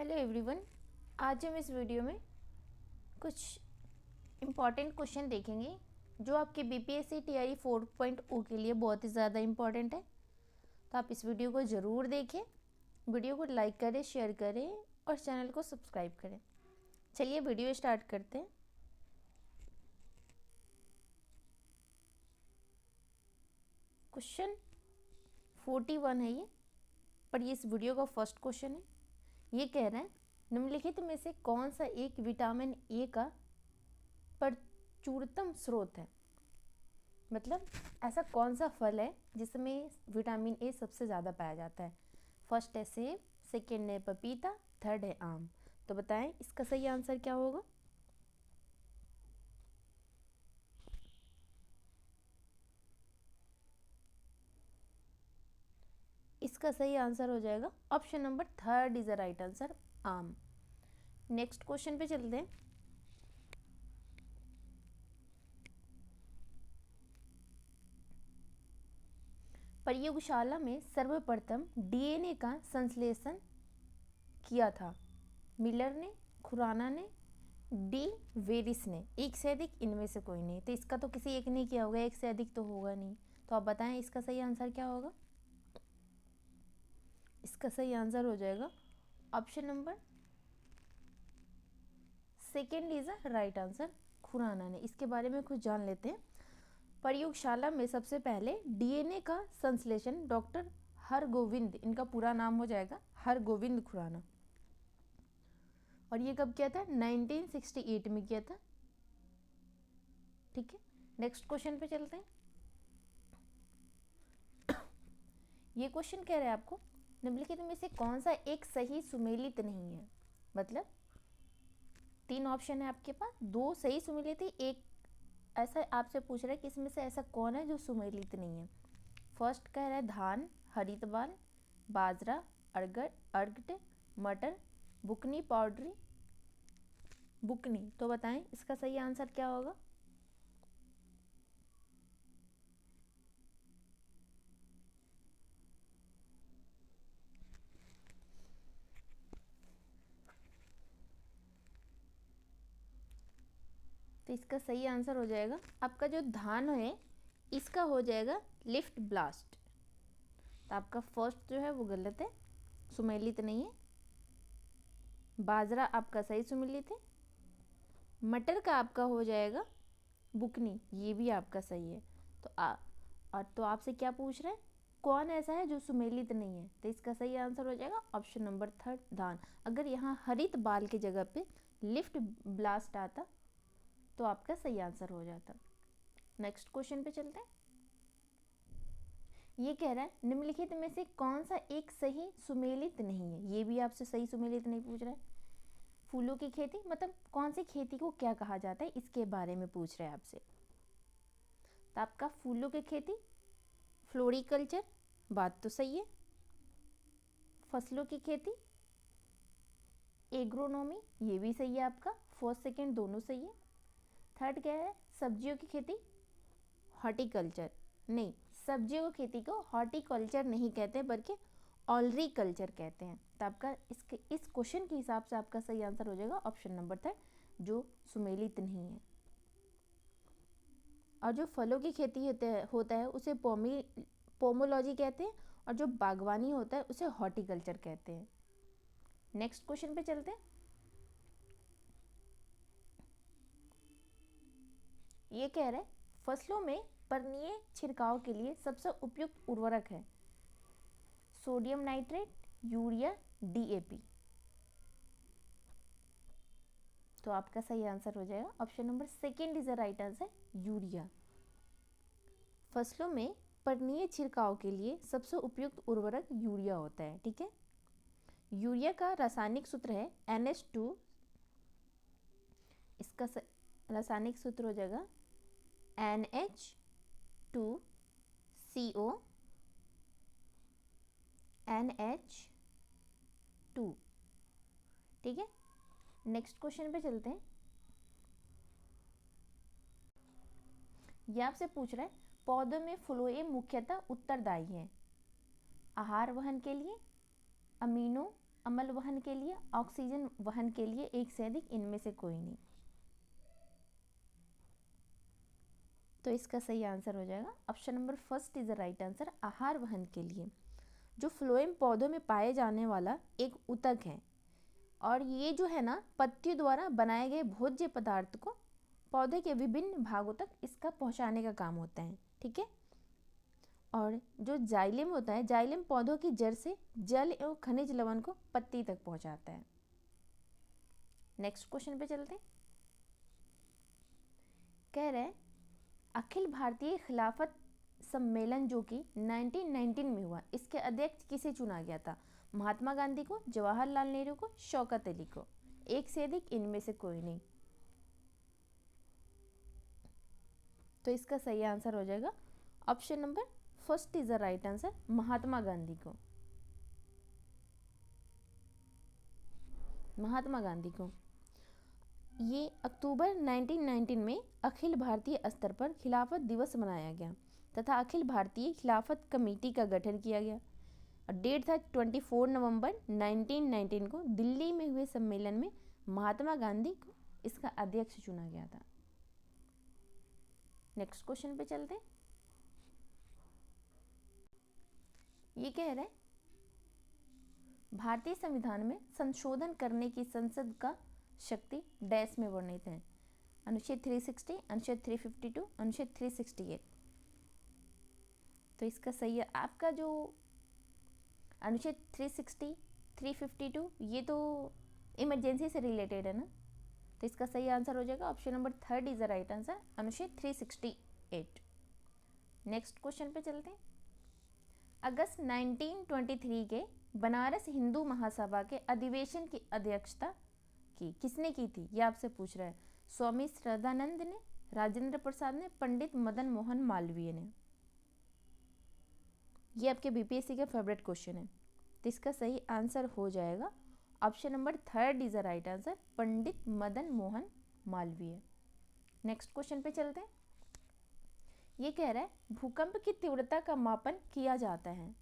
Hello everyone, आज हम इस वीडियो में कुछ इम्पॉर्टेंट क्वेश्चन देखेंगे जो आपके बीपीएससी टीआरई 4.0 के लिए बहुत ही ज़्यादा इम्पॉर्टेंट है। तो आप इस वीडियो को ज़रूर देखें, वीडियो को लाइक करें, शेयर करें और चैनल को सब्सक्राइब करें। चलिए वीडियो स्टार्ट करते हैं। क्वेश्चन 41 है ये, पर ये इस वीडियो का फर्स्ट क्वेश्चन है। ये कह रहा है निम्नलिखित में से कौन सा एक विटामिन ए का प्रचुरतम स्रोत है। मतलब ऐसा कौन सा फल है जिसमें विटामिन ए सबसे ज़्यादा पाया जाता है। फर्स्ट है सेब, सेकेंड है पपीता, थर्ड है आम। तो बताएं इसका सही आंसर क्या होगा। इसका सही आंसर हो जाएगा option number third is the right answer, आम। नेक्स्ट क्वेश्चन पे चलते हैं। प्रयोगशाला में सर्वप्रथम डीएनए का संश्लेषण किया था। मिलर ने, खुराना ने, डी वेरिस ने, एक से अधिक, इनमें से कोई नहीं। तो इसका तो किसी एक ने किया होगा, एक से अधिक तो होगा नहीं। तो आप बताएं इसका सही आंसर क्या होगा। इसका सही आंसर हो जाएगा option number second is a right answer, Khurana ने। इसके बारे में कुछ जान लेते हैं। प्रयोगशाला में सबसे पहले डीएनए का संश्लेषण डॉक्टर हरगोविंद, इनका पूरा नाम हो जाएगा हरगोविंद खुराना, और ये कब किया था, 1968 में किया था। ठीक है, नेक्स्ट क्वेश्चन पे चलते हैं। ये क्वेश्चन कह रहा है आपको निम्नलिखित में से कौन सा एक सही सुमेलित नहीं है। मतलब तीन ऑप्शन है आपके पास, दो सही सुमेलित है, एक ऐसा आपसे पूछ रहा है कि इसमें से ऐसा कौन है जो सुमेलित नहीं है। फर्स्ट कह रहा है धान, हरित बाल, बाजरा, अर्गट, मटर, बुकनी, पाउडरी, बुकनी। तो बताएं इसका सही आंसर क्या होगा। तो इसका सही आंसर हो जाएगा आपका जो धान है इसका हो जाएगा लिफ्ट ब्लास्ट। तो आपका फर्स्ट जो है वो गलत है, सुमेलित नहीं है। बाजरा आपका सही सुमेलित है। मटर का आपका हो जाएगा बुकनी, ये भी आपका सही है। तो आपसे क्या पूछ रहे हैं, कौन ऐसा है जो सुमेलित नहीं है। तो इसका सही आंसर हो जाएगा ऑप्शन नंबर थर्ड, धान। अगर यहाँ हरित बाल की जगह पे लिफ्ट ब्लास्ट आता तो आपका सही आंसर हो जाता। नेक्स्ट क्वेश्चन पे चलते हैं। ये कह रहा है निम्नलिखित में से कौन सा एक सही सुमेलित नहीं है। ये भी आपसे सही सुमेलित नहीं पूछ रहा है। फूलों की खेती, मतलब कौन सी खेती को क्या कहा जाता है इसके बारे में पूछ रहे हैं आपसे। तो आपका फूलों की खेती फ्लोरिकल्चर, बात तो सही है। फसलों की खेती एग्रोनॉमी, ये भी सही है आपका, फर्स्ट सेकेंड दोनों सही है। थर्ड क्या है, सब्जियों की खेती हॉर्टिकल्चर, नहीं, सब्जियों की खेती को हॉर्टिकल्चर नहीं कहते बल्कि ऑलरीकल्चर कहते हैं। तो आपका इस क्वेश्चन के हिसाब से आपका सही आंसर हो जाएगा ऑप्शन नंबर थर्ड, जो सुमेलित नहीं है। और जो फलों की खेती होता है उसे पोमोलॉजी कहते हैं, और जो बागवानी होता है उसे हॉर्टिकल्चर कहते हैं। नेक्स्ट क्वेश्चन पे चलते हैं। ये कह रहे हैं फसलों में पर्णीय छिड़काव के लिए सबसे उपयुक्त उर्वरक है सोडियम नाइट्रेट, यूरिया, डीएपी। तो आपका सही आंसर हो जाएगा option number second is the right answer, urea. फसलों में पर्णीय छिड़काव के लिए सबसे उपयुक्त उर्वरक यूरिया होता है। ठीक है, यूरिया का रासायनिक सूत्र है NH2। इसका रासायनिक सूत्र हो जाएगा NH2CO, NH2। ठीक है, नेक्स्ट क्वेश्चन पे चलते हैं। यह आपसे पूछ रहा है पौधों में फ्लोएम मुख्यतः उत्तरदायी है आहार वहन के लिए, अमीनो अम्ल वहन के लिए, ऑक्सीजन वहन के लिए, एक से अधिक, इनमें से कोई नहीं। तो इसका सही आंसर हो जाएगा option number first is the right answer, आहार वहन के लिए। जो फ्लोएम पौधों में पाए जाने वाला एक ऊतक है और ये जो है ना पत्तियों द्वारा बनाए गए भोज्य पदार्थ को पौधे के विभिन्न भागों तक इसका पहुंचाने का काम होता है, ठीक है। और जो जाइलम होता है, जाइलम पौधों की जड़ से जल एवं खनिज लवण को पत्ती तक पहुंचाता है। नेक्स्ट क्वेश्चन पे चलते हैं। कह रहे हैं अखिल भारतीय खिलाफत सम्मेलन जो कि 1919 में हुआ, इसके अध्यक्ष किसे चुना गया था? महात्मा गांधी को, जवाहरलाल नेहरू को, शौकत अली को, एक से अधिक, इनमें से कोई नहीं। तो इसका सही आंसर हो जाएगा option number first is the right answer, Mahatma Gandhi को। महात्मा गांधी को ये अक्टूबर 1919 में अखिल भारतीय स्तर पर खिलाफत दिवस मनाया गया तथा अखिल भारतीय खिलाफत कमेटी का गठन किया गया। डेट था 24 नवंबर 1919 को दिल्ली में हुए सम्मेलन में महात्मा गांधी को इसका अध्यक्ष चुना गया था। नेक्स्ट क्वेश्चन पे चलते हैं। ये कह रहे भारतीय संविधान में संशोधन करने की संसद का शक्ति डैश में वर्णित है? अनुच्छेद 360, अनुच्छेद 352, अनुच्छेद 368। तो इसका सही है आपका जो अनुच्छेद 360, 352 ये तो इमरजेंसी से रिलेटेड है ना, तो इसका सही आंसर हो जाएगा option number third is the right answer, अनुच्छेद 368। नेक्स्ट क्वेश्चन पे चलते हैं। अगस्त 1923 के बनारस हिंदू महासभा के अधिवेशन की अध्यक्षता किसने की थी? ये आपसे पूछ रहा है। स्वामी श्रद्धानंद ने, राजेंद्र प्रसाद ने, पंडित मदन मोहन मालवीय ने। ये आपके बीपीएससी का फेवरेट क्वेश्चन है, तो इसका सही आंसर हो जाएगा option number third is the right answer, Pandit Madan Mohan Malviya. Next question पे चलते हैं। ये कह रहा है भूकंप की तीव्रता का मापन किया जाता है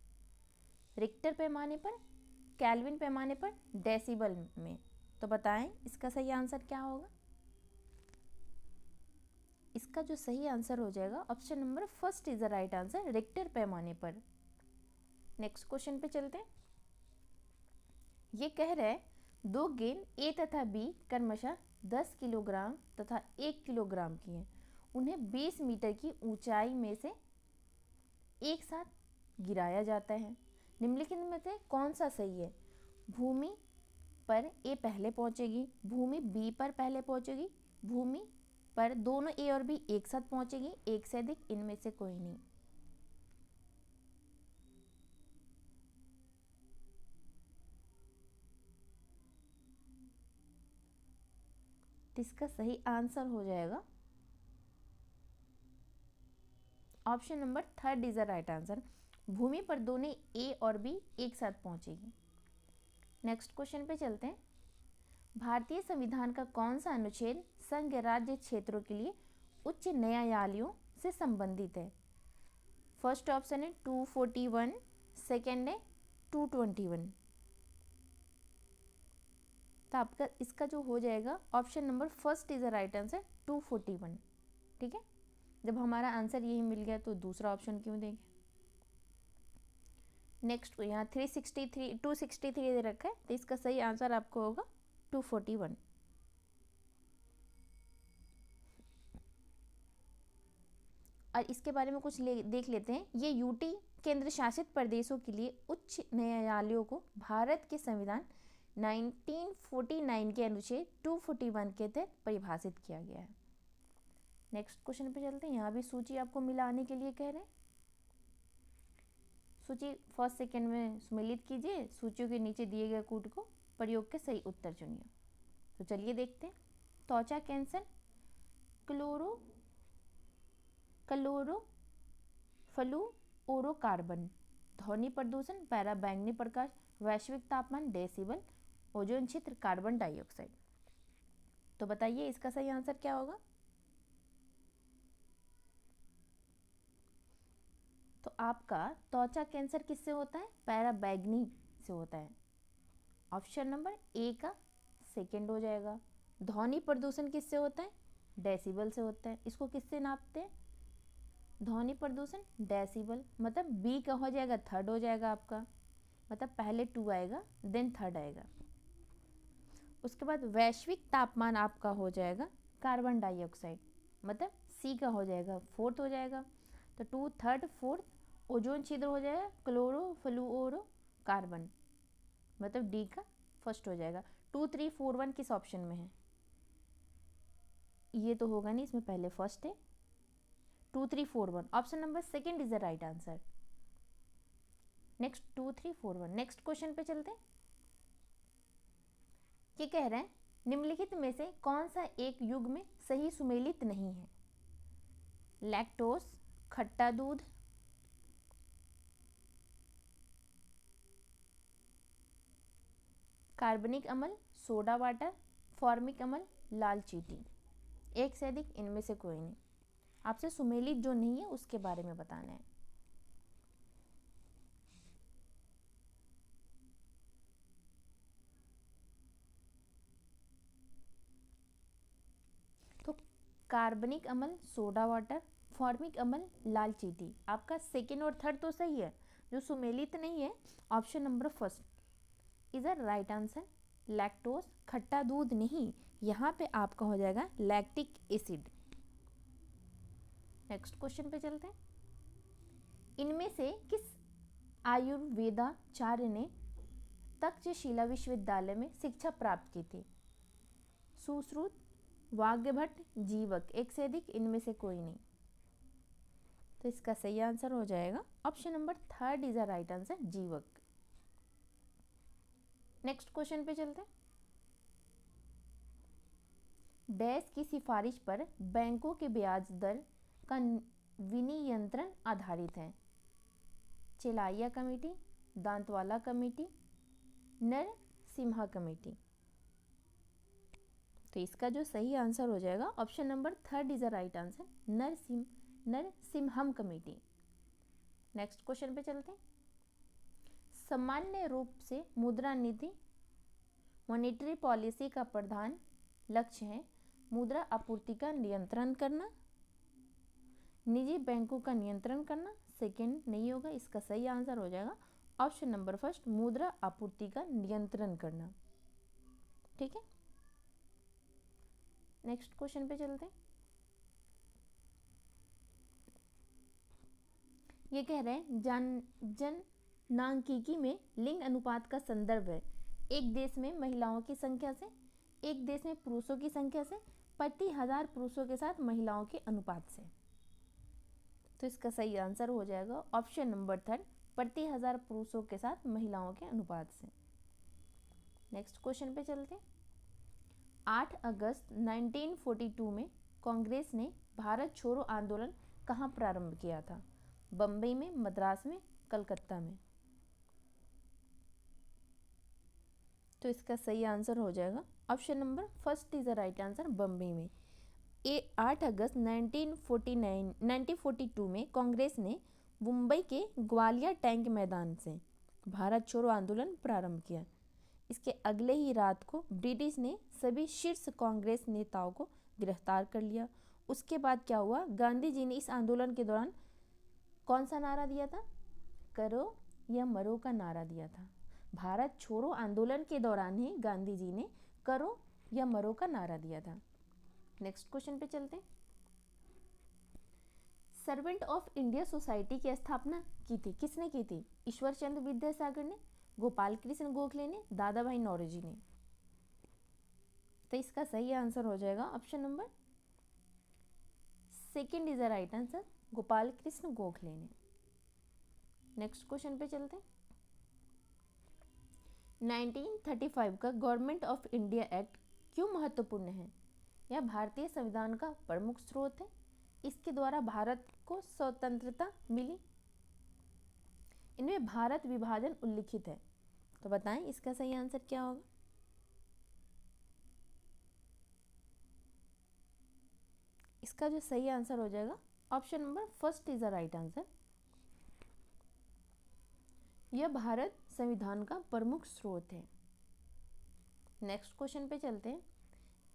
रिक्टर पैमाने पर, केल्विन पैमाने पर, डेसिबल में। तो बताएं इसका सही आंसर क्या होगा? इसका जो सही आंसर हो जाएगा option number first is the right answer, Richter पैमाने पर। नेक्स्ट क्वेश्चन पे चलते हैं। ये कह रहे हैं दो गेंद ए तथा बी क्रमशः 10 किलोग्राम तथा 1 किलोग्राम की हैं। उन्हें 20 मीटर की ऊंचाई में से एक साथ गिराया जाता है। निम्नलिखित में से कौन सा सही है? भूमि पर ए पहले पहुंचेगी, भूमि बी पर पहले पहुंचेगी, भूमि पर दोनों ए और बी एक साथ पहुंचेगी, एक से अधिक, इनमें से कोई नहीं। इसका सही आंसर हो जाएगा option number third is the right answer, भूमि पर दोनों ए और बी एक साथ पहुंचेगी। नेक्स्ट क्वेश्चन पे चलते हैं। भारतीय संविधान का कौन सा अनुच्छेद संघ राज्य क्षेत्रों के लिए उच्च न्यायालयों से संबंधित है? फर्स्ट ऑप्शन है 241, सेकेंड है 221। तो आपका इसका जो हो जाएगा option number first is the right answer, 241। ठीक है, जब हमारा आंसर यही मिल गया तो दूसरा ऑप्शन क्यों देंगे। नेक्स्ट यहाँ 363, 263 दे रखा है, तो इसका सही आंसर आपको होगा 241। और इसके बारे में कुछ देख लेते हैं। ये यूटी केंद्र शासित प्रदेशों के लिए उच्च न्यायालयों को भारत के संविधान 1949 के अनुच्छेद 241 के तहत परिभाषित किया गया है। नेक्स्ट क्वेश्चन पे चलते हैं। यहाँ भी सूची आपको मिलाने के लिए कह रहे हैं। सूची फर्स्ट सेकंड में सम्मिलित कीजिए, सूचियों के नीचे दिए गए कूट को प्रयोग के सही उत्तर चुनिए। तो चलिए देखते हैं। त्वचा कैंसर, क्लोरोफ्लोरोकार्बन, ध्वनि प्रदूषण, पैराबैंगनी प्रकाश, वैश्विक तापमान, डेसिबल, ओजोन क्षेत्र, कार्बन डाइऑक्साइड। तो बताइए इसका सही आंसर क्या होगा। तो आपका त्वचा कैंसर किससे होता है? पैराबैंगनी से होता है। ऑप्शन नंबर ए का सेकंड हो जाएगा। ध्वनि प्रदूषण किससे होता है? डेसिबल से होता है। इसको किससे नापते हैं? ध्वनि प्रदूषण डेसिबल, मतलब बी का हो जाएगा, थर्ड हो जाएगा आपका, मतलब पहले 2 आएगा देन थर्ड आएगा। उसके बाद वैश्विक तापमान आपका हो जाएगा कार्बन डाइऑक्साइड, मतलब सी का हो जाएगा, फोर्थ हो जाएगा। तो 2 थर्ड फोर्थ, ओजोन छिद्र हो जाएगा क्लोरोफ्लुओरो कार्बन, मतलब डी का फर्स्ट हो जाएगा। 2 3 4 1 किस ऑप्शन में है? ये तो होगा नहीं, इसमें पहले फर्स्ट है। 2 3 4 1 option number second is the right answer. Next 2 3 4 1 next question पे चलते हैं। ये कह रहे हैं निम्नलिखित में से कौन सा एक युग्म सही सुमेलित नहीं है? लैक्टोज, खट्टा दूध, कार्बनिक अम्ल, सोडा वाटर, फॉर्मिक अम्ल, लाल चीटी। एक से अधिक इनमें से कोई नहीं। आपसे सुमेलित जो नहीं है उसके बारे में बताना है। तो कार्बनिक अम्ल, सोडा वाटर, फॉर्मिक अम्ल, लाल चीटी, आपका सेकेंड और थर्ड तो सही है। जो सुमेलित नहीं है option number first is a right answer. Lactose, खट्टा दूध नहीं, यहाँ पे आपका हो जाएगा लैक्टिक एसिड। नेक्स्ट क्वेश्चन पे चलते हैं। इनमें से किस आयुर्वेदाचार्य ने तक्षशिला विश्वविद्यालय में शिक्षा प्राप्त की थी? सुश्रुत, वाग्भट, जीवक, एक से अधिक इनमें से कोई नहीं। तो इसका सही आंसर हो जाएगा option number third is a right answer, जीवक। नेक्स्ट क्वेश्चन पे चलते हैं। डैश की सिफारिश पर बैंकों के ब्याज दर का विनियंत्रण आधारित है? चेलाइया committee, Dantwala committee, Narasimha committee. तो इसका जो सही आंसर हो जाएगा option number third is a right answer, Narasimham committee. Next question पे चलते हैं। सामान्य रूप से मुद्रा नीति मॉनेटरी पॉलिसी का प्रधान लक्ष्य है मुद्रा आपूर्ति का नियंत्रण करना, निजी बैंकों का नियंत्रण करना। सेकंड नहीं होगा, इसका सही आंसर हो जाएगा ऑप्शन नंबर फर्स्ट, मुद्रा आपूर्ति का नियंत्रण करना। ठीक है, नेक्स्ट क्वेश्चन पे चलते हैं। ये कह रहे हैं जननांकिकी में लिंग अनुपात का संदर्भ है एक देश में महिलाओं की संख्या से, एक देश में पुरुषों की संख्या से, प्रति 1000 पुरुषों के साथ महिलाओं के अनुपात से। तो इसका सही आंसर हो जाएगा ऑप्शन नंबर थर्ड, प्रति 1000 पुरुषों के साथ महिलाओं के अनुपात से। नेक्स्ट क्वेश्चन पे चलते हैं। 8 अगस्त 1942 में कांग्रेस ने भारत छोड़ो आंदोलन कहाँ प्रारंभ किया था? बम्बई में, मद्रास में, कलकत्ता में। तो इसका सही आंसर हो जाएगा option number first is the right answer, Bombay में। 8 अगस्त 1942 में कांग्रेस ने मुंबई के ग्वालियर टैंक मैदान से भारत छोड़ो आंदोलन प्रारंभ किया। इसके अगले ही रात को ब्रिटिश ने सभी शीर्ष कांग्रेस नेताओं को गिरफ्तार कर लिया। उसके बाद क्या हुआ? गांधी जी ने इस आंदोलन के दौरान कौन सा नारा दिया था? करो या मरो का नारा दिया था। भारत छोड़ो आंदोलन के दौरान ही गांधी जी ने करो या मरो का नारा दिया था। नेक्स्ट क्वेश्चन पे चलते हैं। सर्वेंट ऑफ इंडिया सोसाइटी की स्थापना की थी, किसने की थी? ईश्वर चंद्र विद्यासागर ने, गोपाल कृष्ण गोखले ने, दादा भाई नौरोजी ने। तो इसका सही आंसर हो जाएगा option number second is the right answer, Gopal Krishna Gokhale ने। नेक्स्ट क्वेश्चन पे चलते हैं। 1935 का गवर्नमेंट ऑफ इंडिया एक्ट क्यों महत्वपूर्ण है? यह भारतीय संविधान का प्रमुख स्रोत है। इसके द्वारा भारत को स्वतंत्रता मिली। इनमें भारत विभाजन उल्लिखित है। तो बताएं इसका सही आंसर क्या होगा? इसका जो सही आंसर हो जाएगा option number first is the right answer. यह भारत संविधान का प्रमुख स्रोत है। नेक्स्ट क्वेश्चन पे चलते हैं।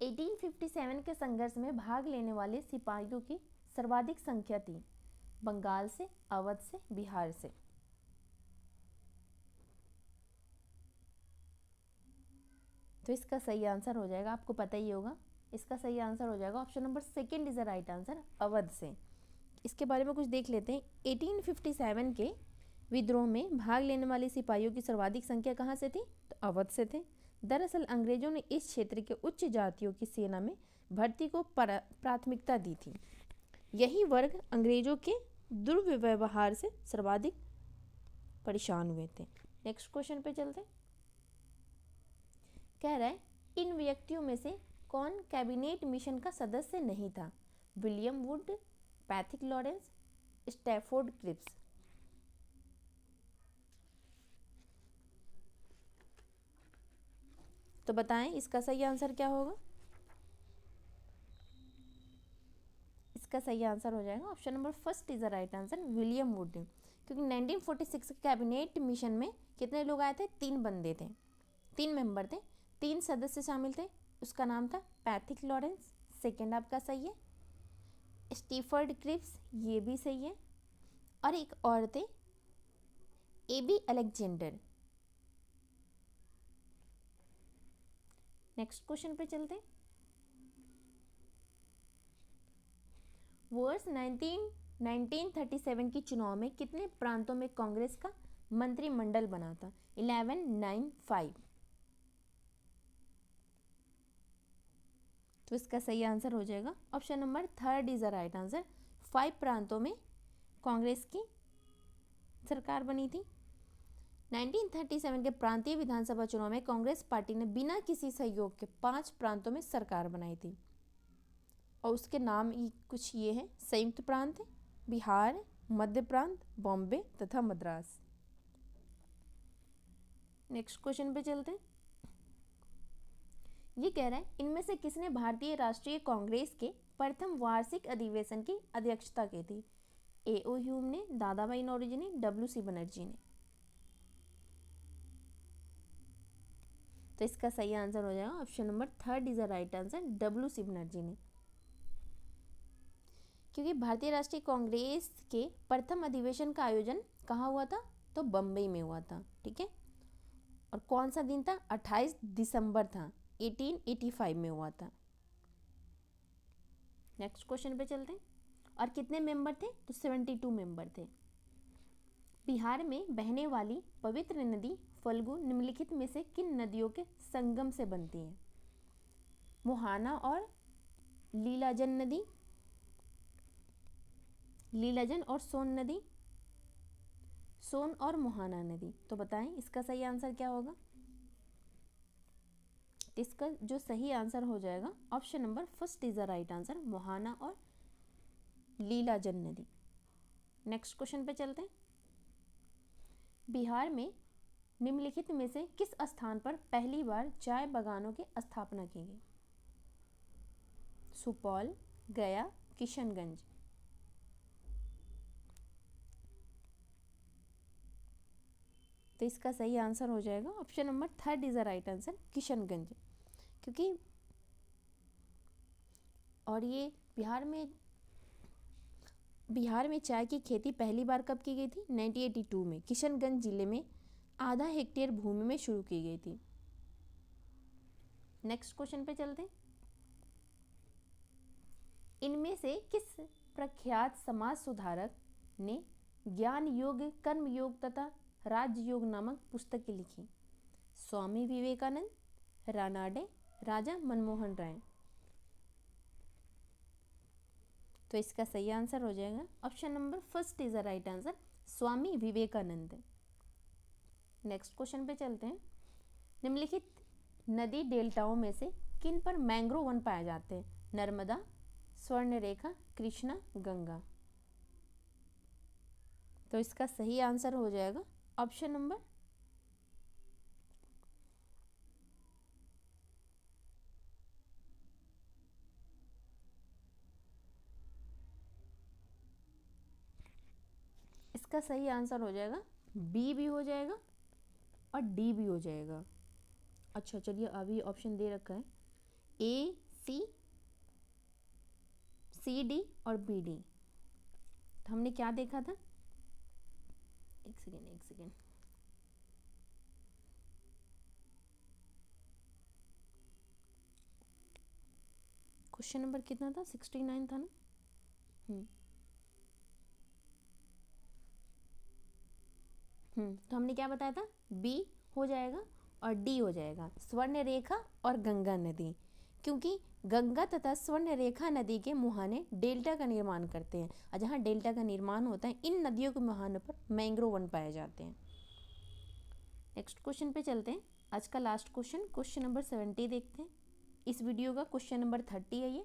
1857 के संघर्ष में भाग लेने वाले सिपाहियों की सर्वाधिक संख्या थी, बंगाल से, अवध से, बिहार से। तो इसका सही आंसर हो जाएगा, आपको पता ही होगा, इसका सही आंसर हो जाएगा option number second is the right answer, Awadh से। इसके बारे में कुछ देख लेते हैं। 1857 के विद्रोह में भाग लेने वाले सिपाहियों की सर्वाधिक संख्या कहाँ से थी? तो अवध से थे। दरअसल अंग्रेजों ने इस क्षेत्र के उच्च जातियों की सेना में भर्ती को प्राथमिकता दी थी। यही वर्ग अंग्रेजों के दुर्व्यवहार से सर्वाधिक परेशान हुए थे। नेक्स्ट क्वेश्चन पे चलते हैं। कह रहा है इन व्यक्तियों में से कौन कैबिनेट मिशन का सदस्य नहीं था? William Wood, Pethick Lawrence, Stafford Cripps. तो बताएं इसका सही आंसर क्या होगा? इसका सही आंसर हो जाएगा option number first is the right answer, William would. क्योंकि 1946 कैबिनेट मिशन में कितने लोग आए थे? 3 बंदे थे, 3 मेंबर थे, 3 सदस्य शामिल थे। उसका नाम था पैथिक लॉरेंस, सेकेंड आपका सही है। स्टीफर्ड क्रिप्स, ये भी सही है। और एक और थे एबी अलेक्जेंडर। नेक्स्ट क्वेश्चन पे चलते हैं। वर्ष 1937 की चुनाव में कितने प्रांतों में कांग्रेस का मंत्रिमंडल बना था? 11, 9, 5। तो इसका सही आंसर हो जाएगा option number third is the right answer. 5 प्रांतों में कांग्रेस की सरकार बनी थी। 1937 के प्रांतीय विधानसभा चुनाव में कांग्रेस पार्टी ने बिना किसी सहयोग के 5 प्रांतों में सरकार बनाई थी, और उसके नाम कुछ ये हैं। संयुक्त प्रांत है, बिहार, मध्य प्रांत, बॉम्बे तथा मद्रास। नेक्स्ट क्वेश्चन पे चलते हैं। ये कह रहा है इनमें से किसने भारतीय राष्ट्रीय कांग्रेस के प्रथम वार्षिक अधिवेशन की अध्यक्षता की थी? A.O. ह्यूम ने, दादा भाई नौरोजी ने, W.C. बनर्जी ने। तो इसका सही आंसर हो जाएगा option number third is the right answer, W.C. Banerjee ने। क्योंकि भारतीय राष्ट्रीय कांग्रेस के प्रथम अधिवेशन का आयोजन कहाँ हुआ था? तो बम्बई में हुआ था, ठीक है। और कौन सा दिन था? 28 दिसंबर था, 1885 में हुआ था। नेक्स्ट क्वेश्चन पे चलते हैं। और कितने मेंबर थे? तो 72 मेंबर थे। बिहार में बहने वाली पवित्र नदी फल्गु निम्नलिखित में से किन नदियों के संगम से बनती है? मोहाना और लीलाजन नदी, लीलाजन और सोन नदी, सोन और मोहाना नदी। तो बताएं इसका सही आंसर क्या होगा? इसका जो सही आंसर हो जाएगा option number first is the right answer, Mohana और लीलाजन नदी। नेक्स्ट क्वेश्चन पे चलते हैं। बिहार में निम्नलिखित में से किस स्थान पर पहली बार चाय बागानों की स्थापना की गई? सुपौल, गया, किशनगंज। तो इसका सही आंसर हो जाएगा option number third is the right answer, Kishanganj. क्योंकि और ये बिहार में चाय की खेती पहली बार कब की गई थी? 1982 में किशनगंज जिले में आधा हेक्टेयर भूमि में शुरू की गई थी। नेक्स्ट क्वेश्चन पे चलते हैं। इनमें से किस प्रख्यात समाज सुधारक ने ज्ञान योग, कर्म योग तथा राजयोग नामक पुस्तकें लिखी? स्वामी विवेकानंद, रानाडे, राजा मनमोहन राय। तो इसका सही आंसर हो जाएगा option number first is the right answer, Swami Vivekananda. Next question पे चलते हैं। निम्नलिखित नदी डेल्टाओं में से किन पर मैंग्रोव वन पाए जाते हैं? नर्मदा, स्वर्णरेखा, कृष्णा, गंगा। तो इसका सही आंसर हो जाएगा ऑप्शन नंबर इसका सही आंसर हो जाएगा बी भी हो जाएगा और डी भी हो जाएगा। अच्छा चलिए, अभी ऑप्शन दे रखा है ए सी सी डी और बी डी। तो हमने क्या देखा था, एक सेकेंड, क्वेश्चन नंबर कितना था, 69 था ना। तो हमने क्या बताया था, बी हो जाएगा और डी हो जाएगा, स्वर्ण रेखा और गंगा नदी, क्योंकि गंगा तथा स्वर्ण रेखा नदी के मुहाने डेल्टा का निर्माण करते हैं, और जहाँ डेल्टा का निर्माण होता है इन नदियों के मुहानों पर मैंग्रोव वन पाए जाते हैं। नेक्स्ट क्वेश्चन पे चलते हैं। आज का लास्ट क्वेश्चन, क्वेश्चन नंबर 70 देखते हैं। इस वीडियो का क्वेश्चन नंबर 30 है ये।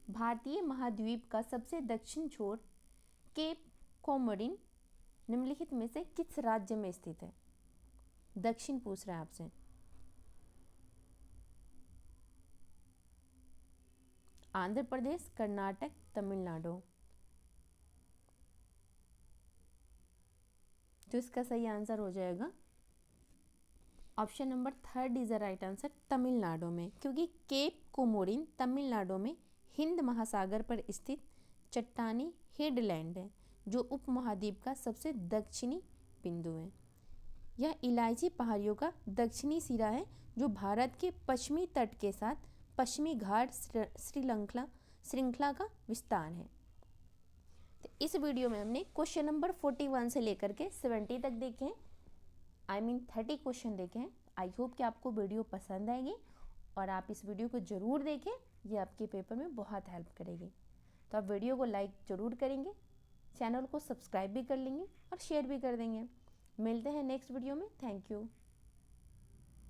भारतीय महाद्वीप का सबसे दक्षिण छोर केप कोमोरिन निम्नलिखित में से किस राज्य में स्थित है? दक्षिण पूछ रहा है आपसे। आंध्र प्रदेश, कर्नाटक, तमिलनाडु। तो इसका सही आंसर हो जाएगा option number 3 is the right answer, Tamil Nadu में, क्योंकि केप कोमोरिन तमिलनाडु में हिंद महासागर पर स्थित चट्टानी हेडलैंड है, जो उपमहाद्वीप का सबसे दक्षिणी बिंदु है। यह इलायची पहाड़ियों का दक्षिणी सिरा है, जो भारत के पश्चिमी तट के साथ पश्चिमी घाट श्रृंखला का विस्तार है। तो इस वीडियो में हमने क्वेश्चन नंबर 41 से लेकर के 70 तक देखे हैं, 30 क्वेश्चन देखे हैं। आई होप कि आपको वीडियो पसंद आएगी और आप इस वीडियो को ज़रूर देखें, ये आपके पेपर में बहुत हेल्प करेगी। तो आप वीडियो को लाइक ज़रूर करेंगे, चैनल को सब्सक्राइब भी कर लेंगे और शेयर भी कर देंगे। मिलते हैं नेक्स्ट वीडियो में। Thank you.